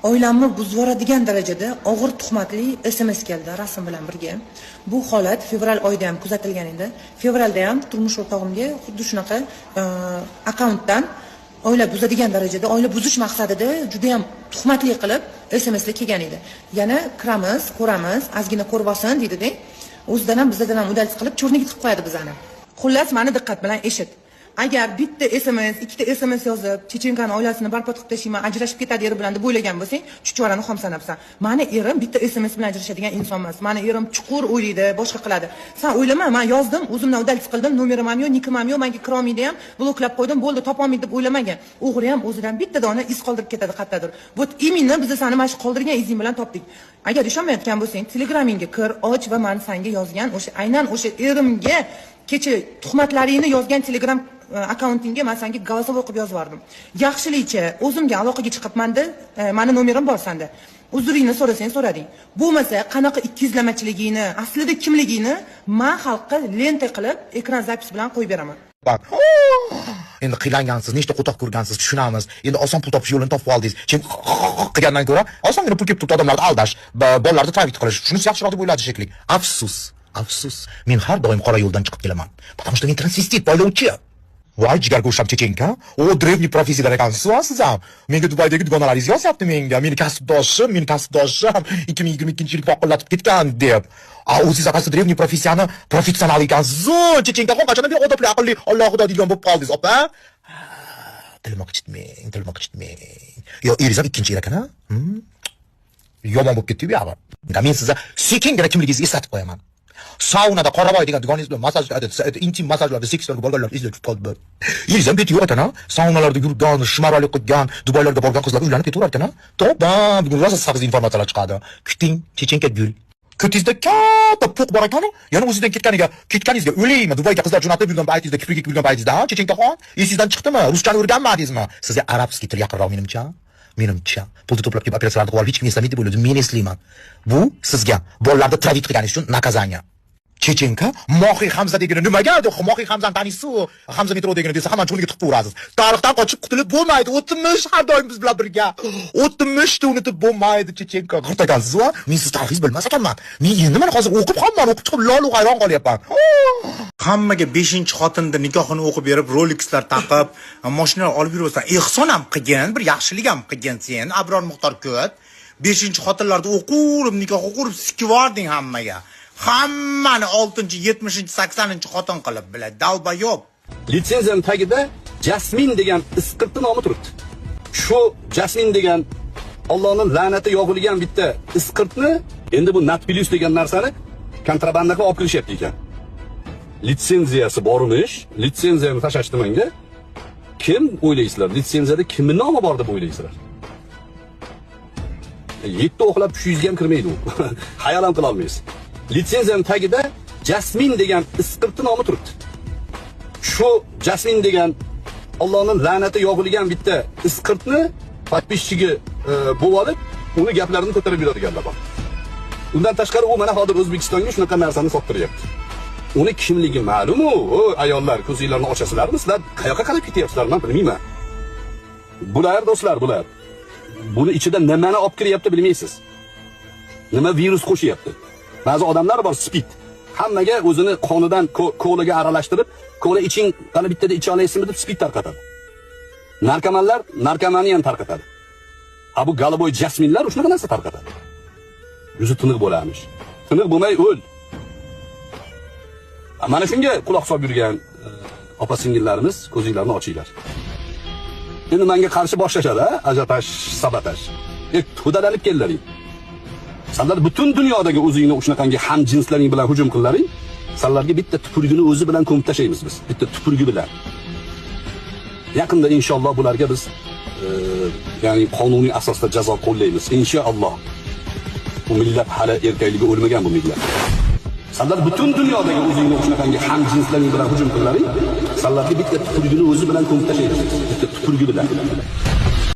oilamni buzib yuboradigan darajada og'ir tuhmatli SMS keldi rasm bilan birga. Bu holat fevral oyida ham kuzatilgan edi. Fevralda ham turmush o'rtog'imga xuddi shunaqa akkauntdan oila buzadigan darajada, oila buzish maqsadida juda ham tuhmatli qilib SMSlar kelgan edi. Yana kiramiz, ko'ramiz, ozgina ko'rib olsin dedi-da. O'zidan ham bizdan ham udalchi qilib cho'rnik qilib qo'yadi bizani. Xullas, meni diqqat bilan eshit. Agar bitta SMS, ikkita SMS yozib, Chechenkani oilasini barbod qilib tashlayman, ajrashib ketadi eri bilan deb o'ylagan bo'lsang, chuchvarani xom sanabsan. Meni erim bitta SMS bilan ajrashadigan inson emas. Meni erim chuqur o'ylaydi, boshqa qiladi. Sen o'ylama, men yozdim, o'zimdan udalchi qildim, nomerim ham yo'q, nikim ham yo'q, menga kira olmaydi ham, bloklab qo'ydim, bo'ldi, topa olmaydi deb o'ylamagan. O'g'ri ham o'zidan bitta dona iz qoldirib ketadi qayerdadir. Bu imini biz seni mana shu qoldirgan izing bilan topdik. Agar ishonmayotgan bo'lsang, Telegramingga kir, och va men senga yozgan o'sha aynan o'sha erimga kecha tuhmatlaringni yozgan Telegram akkauntingga men senga голосовой qilib yozib yubordim. Yaxshilicha o'zimga aloqaga chiqibman-da, meni nomerim bor senda. Uzuringni so'rasang so'rading. Bo'lmasa qanaqa ikkiyuzlamachiligingni, aslida kimligingni men xalqqa lenta qilib ekran zapis bilan qo'yib beraman. Bak. Endi qiynalgansiz, nechta qo'toq ko'rgansiz, tushunamiz. Endi oson pul topish yo'lini topib oldingiz. Kim qilgandan ko'ra osongina pul kelib turibdi odamlarni aldash, bolalarni tarbiya qilish. Shunisi yaxshiroq deb o'yladi shekilli. Afsus. Men har doim qora yo'ldan chiqib kelaman. Потому что men transvestit, boylovchi. Voy jigargo'sham Chechenka, o drevniy professiyalar ekansiz siz ham. Menga Dubaydagi dugonalaringiz yozyapti menga. Meni kasbdoshim 2022-yilga poqillatib ketgan deb. O'zingiz asli drevniy professiyani professional ekansiz. Chechenka qachondan beri odobli, aqlli, Alloh xudo degan bo'lib qoldingiz, opa? Tilmoq chitmang. Yo, eringiz ham ikkinchi ekan-a? Yomon bo'lib ketdi bu yo'g'i. Men sizga sekingina kimligingizni eslatib qo'yaman. Saunada Qoravoy degan dugoningiz bilan masaj, intim masajlarda sekslarga borganlar izlatib qoldi. Eringiz ham ketiyor ekan-a? Saunalarda yurgan, shimaralik qilgan, Dubaylarga borgan qizlar uylanib ketaverar ekan-a? To'g'ri, bugun rosa saxiz informatsiyalar chiqadi. Kuting, Chechenka gul. Ko'tingizda katta puq bor ekan-a? Yana o'zingizdan ketganingizga o'laymi? Dubayga qizlar jo'natib yurgan paytingizda, kipriga yurgan paytingizda, Chechenkaxon, esingizdan chiqdimi? Ruschani o'rganmadingizmi? Sizga arabskiy til yaqinroq menimcha. Pulni to'plab kelib operatsiyalarni qilib olib hech kim eslamaydi deb o'yladim. Men eslayman. Bu sizga bolalarni travit qilganingiz uchun nakazaniya. Chechenka Mohiy Hamza degani nimaga edi? Mohiy Hamzani taniysiz-ku? Hamza metro degani desa hamma cho'niga tiqib o'rasiz. Tarixdan qochib qutulib bo'lmaydi. O'tmish har doim biz bilan birga. O'tmishni unutib bo'lmaydi Chechenka. G'irtagansiz-ku? Men siz tarixiz bilmas ekanman. Men endi mana hozir o'qib chiqib lolu hayron qolyapman. Hammaga 5-xotinda nikohini o'qib berib, Rolexlar taqib, mashinalar olib yuribsan. Ehson ham qilgan, bir yaxshilik ham qilgan sen. Abror Muxtor ko't. 5-xotinlarda o'qib, nikoh o'qib, sikivording hammaga. Hammani 6-chi, 70-chi, 80-chi xotin qilib biladi. Dalbayob. Litsenziyaning tagida Jasmin degan isqirtni nomi turibdi. Shu Jasmin degan Allohning la'nati yog'ilgan bitta isqirtni endi bu Natpilius degan narsani kontrabandaga olib kirishyapti ekan. Litsenziyasi bormish, litsenziyani tashashdi menga. Kim o'ylaysizlar? Litsenziyada kimning nomi bor deb o'ylaysizlar? 7 o'qlab 300 ga ham kirmaydi u. Hayol ham qila olmaysiz. Litsenziyaning tagida Jasmin degan isqirtni nomi turibdi. Shu Jasmin degan Allohning la'nati yog'ilgan bitta isqirtni podpishchiga bo'lib olib, uni gaplarini ko'tarib yuradiganlar bor. Undan tashqari u mana hozir O'zbekistonga shunaqa narsani sottiryapti. Uni kimligi ma'lum-ku? Ayollar, ko'zinglarni ochasizlarmi? Sizlar qayoqqa qarab ketyapsizlar, men bilmayman. Bular do'stlar, bular. Buni ichida nimani olib kiryapti bilmaysiz. Nima virus qo'shyapti? Ba'zi odamlar bor, spid. Hammaga o'zini qonidan kolaga aralashtirib, kola iching, qani bittada icha olasizmi deb spid tarqatadi. Narkomanlar narkomani ham tarqatadi. Bu Galaboy Jasminlar shunaqa narsa tarqatadi. Yuzi tiniq bo'lamish. Tiniq bo'lmay o'l. Mana shunga quloq solib yurgan opa-singillarimiz ko'zinglarni ochinglar. Endi menga qarshi boshlashadi, ajotaj, sabotaj. To'dalanib kellaring. Sizlar butun dunyodagi o'zingni shunaqangi ham jinslaring bilan hujum qillaring. Sizlarga bitta tupurgini o'zi bilan ko'mib tashlaymiz biz. Bitta tupurgi bilan. Yaqinda inshaalloh bularga biz ya'ni qonuniy asosda jazo qo'llaymiz. Inshaalloh. Bu millat hali erkakligi o'lmagan bu millat. Sizlar butun dunyodagi o'zingni shunaqangi ham jinslaring bilan hujum qillaring. Sizlarga bitta tupurgini o'zi bilan ko'mib tashlaymiz. Bitta tupurgi bilan.